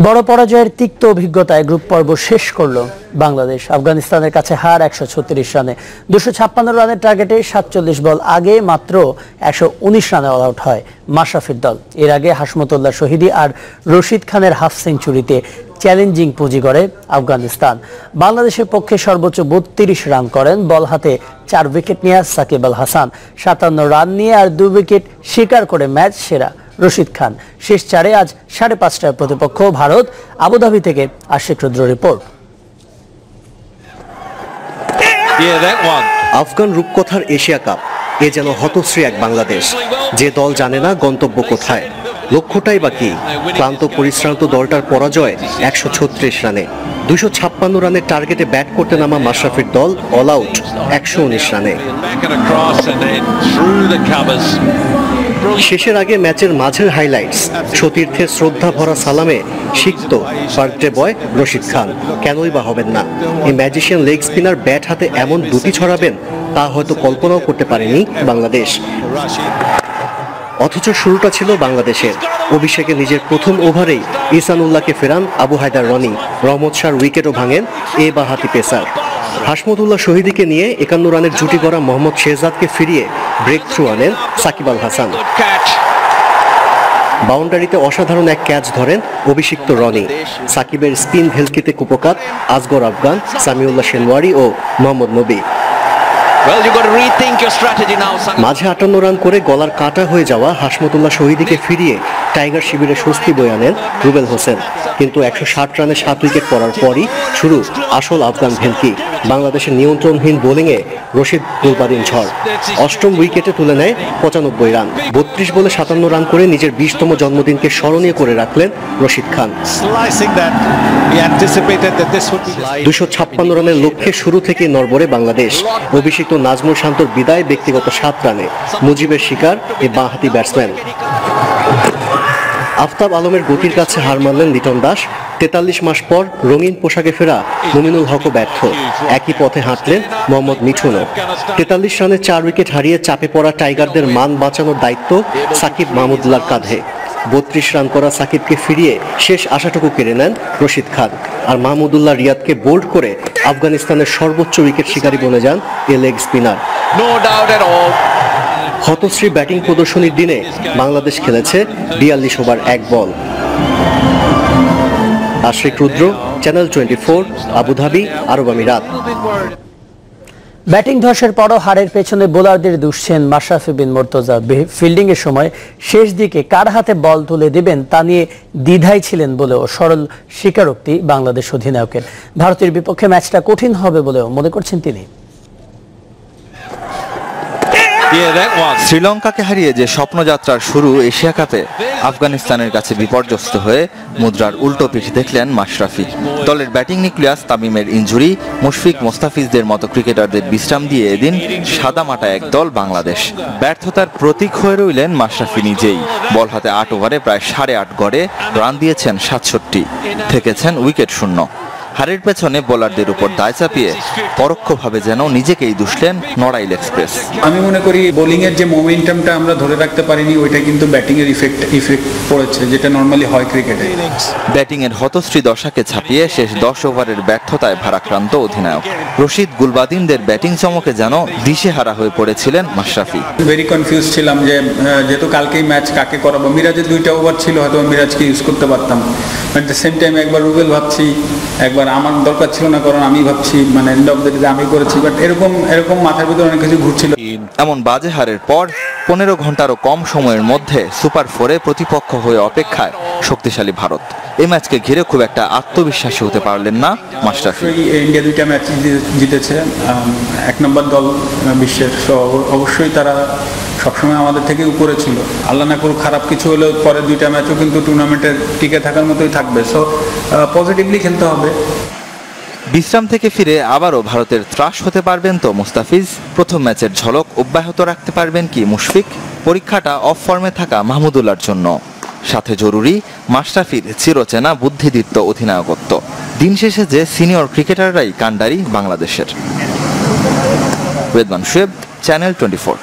বড় পরাজয়ের তিক্ত অভিজ্ঞতায় গ্রুপ পর্ব শেষ করল বাংলাদেশ। আফগানিস্তানের কাছে হার 136 রানে। 256 রানের টার্গেটে 47 বল আগে মাত্র 119 রানে অল আউট হয় মাশরাফির দল। এর আগে হাশমতুল্লাহ শহীদী আর রশিদ খানের হাফ সেঞ্চুরিতে চ্যালেঞ্জিং পুঁজি গড়ে আফগানিস্তান। বাংলাদেশের পক্ষে সর্বোচ্চ 32 রান করেন বল হাতে 4 উইকেট নিয়ে সাকিব আল হাসান। 57 রান নিয়ে আর 2 উইকেট শিকার করে ম্যাচ সেরা রশিদ খান। শেষ চারে আজ 5:30টায় প্রতিপক্ষ ভারত। আবুধাবি থেকে আশিক রুদ্র রিপোর্ট। আফগান রূপকথার এশিয়া কাপ, এ যেন হতশ্রী এক বাংলাদেশ, যে দল জানে না গন্তব্য কোথায়, লক্ষ্যটাই বা কি। ক্লান্ত পরিশ্রান্ত দলটার পরাজয় 136 রানে। 256 রানের টার্গেটে ব্যাট করতে নামা মাশরাফির দল অল আউট 119 রানে। শেষের আগে ম্যাচের মাঝের হাইলাইটস, সতীর্থের শ্রদ্ধা ভরা সালামে সিক্ত বার্থডে বয় রশিদ খান। কেনই বা হবেন না, এই ম্যাজিশিয়ান লেগ স্পিনার ব্যাট হাতে এমন দুটি ছড়াবেন তা হয়তো কল্পনাও করতে পারেনি বাংলাদেশ। অথচ শুরুটা ছিল বাংলাদেশের। অভিষেকে নিজের প্রথম ওভারেই ইহসানুল্লাহকে ফেরান আবু হায়দার রনি। রহমত শাহর উইকেটও ভাঙেন এ বাঁহাতি পেসার। হাশমতুল্লাহ শহীদীকে নিয়ে 51 রানের জুটি গড়া মোহাম্মদ শেহজাদকে ফিরিয়ে ব্রেক থ্রু আনেন সাকিব আল হাসান। বাউন্ডারিতে অসাধারণ এক ক্যাচ ধরেন অভিষিক্ত রনি। সাকিবের স্পিন ভেলকিতে কুপকাত আসগর আফগান, সামিউল্লাহ শেনওয়ারি ও মোহাম্মদ নবী। মাঝে 58 রান করে গলার কাটা হয়ে যাওয়া হাশমতুল্লাহ শহীদীকে ফিরিয়ে টাইগার শিবিরে স্বস্তি বয়ে আনেন রুবেল হোসেন। কিন্তু 160 রানে 7 উইকেট পড়ার পরই শুরু আসল আফগান ভেলকি। বাংলাদেশের নিয়ন্ত্রণহীন বোলিংয়ে রশিদ গুলবাদিন ঝড়। অষ্টম উইকেটে তুলে নেয় 95 রান। 32 বলে 57 রান করে নিজের 20তম জন্মদিনকে স্মরণীয় করে রাখলেন রশিদ খান। 256 রানের লক্ষ্যে শুরু থেকে নড়বড়ে বাংলাদেশ। অভিষিক্ত নাজমুল শান্তর বিদায় ব্যক্তিগত 7 রানে। মুজিবের শিকার এই বাঁহাতি ব্যাটসম্যান। আফতাব আলমের গতির কাছে হার মানলেন লিটন দাস। 43 মাস পর রঙিন পোশাকে ফেরা মুমিনুল হকও ব্যর্থ। একই পথে হাঁটলেন মোহাম্মদ মিঠুনও। 43 রানে 4 উইকেট হারিয়ে চাপে পড়া টাইগারদের মান বাঁচানোর দায়িত্ব সাকিব মাহমুদুল্লাহর কাঁধে। 32 রান করা সাকিবকে ফিরিয়ে শেষ আশাটুকু কেড়ে নেন রশিদ খান। আর মাহমুদুল্লাহ রিয়াদকে বোল্ড করে আফগানিস্তানের সর্বোচ্চ উইকেট শিকারী বনে যান এ লেগ স্পিনার। হতশ্রী ব্যাটিং প্রদর্শনীর দিনে বাংলাদেশ খেলেছে 42 ওভার 1 বল। আশিক রুদ্র, চ্যানেল 24, আবুধাবি, আরব আমিরাত। ব্যাটিং ধসের পরও হারের পেছনে বোলারদের দুষছেন মাশরাফি বিন মুর্তজা। ফিল্ডিং এর সময় শেষ দিকে কার হাতে বল তুলে দিবেন তা নিয়ে দ্বিধায় ছিলেন বলেও সরল স্বীকারোক্তি বাংলাদেশ অধিনায়কের। ভারতের বিপক্ষে ম্যাচটা কঠিন হবে বলেও মনে করছেন তিনি। শ্রীলঙ্কাকে হারিয়ে যে স্বপ্নযাত্রার শুরু এশিয়া কাপে, আফগানিস্তানের কাছে বিপর্যস্ত হয়ে মুদ্রার উল্টো পিঠ দেখলেন মাশরাফি। দলের ব্যাটিং নিউক্লিয়াস তামিমের ইনজুরি, মুশফিক মোস্তাফিজদের মতো ক্রিকেটারদের বিশ্রাম দিয়ে এদিন সাদামাটা এক দল বাংলাদেশ। ব্যর্থতার প্রতীক হয়ে রইলেন মাশরাফি নিজেই। বল হাতে 8 ওভারে প্রায় 8.5 গড়ে রান দিয়েছেন 67, থেকেছেন উইকেট শূন্য। হারের পেছনে বোলারদের উপর দায় চাপিয়ে পরোক্ষভাবে যেন নিজেকেই দুষলেন নড়াইল এক্সপ্রেস। আমি মনে করি বোলিং এর যে মোমেন্টামটা আমরা ধরে রাখতে পারিনি, ওইটা কিন্তু ব্যাটিং এর ইফেক্ট পড়েছে, যেটা নরমালি হয় ক্রিকেটে। ব্যাটিং এর হতশ্রী দশাকে ছাপিয়ে শেষ 10 ওভারের ব্যর্থতায় ভারাক্রান্ত অধিনায়ক। রশিদ গুলবাদিনদের ব্যাটিং চমকে যেন দিশেহারা হয়ে পড়েছিলেন মাশরাফি। ভেরি কনফিউজ ছিলাম যে যেহেতু কালকেই ম্যাচ কাকে করাবো। মিরাজের 2টা ওভার ছিল, হয়তো মিরাজকে ইউজ করতে পারতাম। এট দ্য সেম টাইম একবার রুবেল ভাবছি, একবার আমার দরকার ছিল না, কারণ আমি ভাবছি মানে এন্ড অফ দ্য ডে আমি করেছি। বাট এরকম মাথার ভিতরে অনেক কিছু ঘুরছিল। এমন বাজে হারের পর 15 ঘন্টারও কম সময়ের মধ্যে সুপার 4-এ প্রতিপক্ষ হয়ে অপেক্ষায় শক্তিশালী ভারত। এই ম্যাচকে ঘিরে খুব একটা আত্মবিশ্বাসী হতে পারলেন না মাশরাফি। ইন্ডিয়া 2টা ম্যাচ জিতেছে, 1 নম্বর দল বিশ্বের। অবশ্যই তারা সবসময় আমাদের থেকে উপরে ছিল। আল্লাহ না করুক খারাপ কিছু হলেও পরে 2টা ম্যাচও কিন্তু টুর্নামেন্টে টিকে থাকার মতোই থাকবে। সো পজিটিভলি খেলতে হবে। বিশ্রাম থেকে ফিরে আবারও ভারতের ত্রাস হতে পারবেন তো মুস্তাফিজ? প্রথম ম্যাচের ঝলক অব্যাহত রাখতে পারবেন কি মুশফিক? পরীক্ষাটা অফ ফর্মে থাকা মাহমুদুল্লাহর জন্য। সাথে জরুরি মাশরাফির চিরচেনা বুদ্ধিদীপ্ত অধিনায়কত্ব। দিন শেষে যে সিনিয়র ক্রিকেটাররাই কাণ্ডারি বাংলাদেশের। রেদওয়ান শুয়েব, চ্যানেল 24।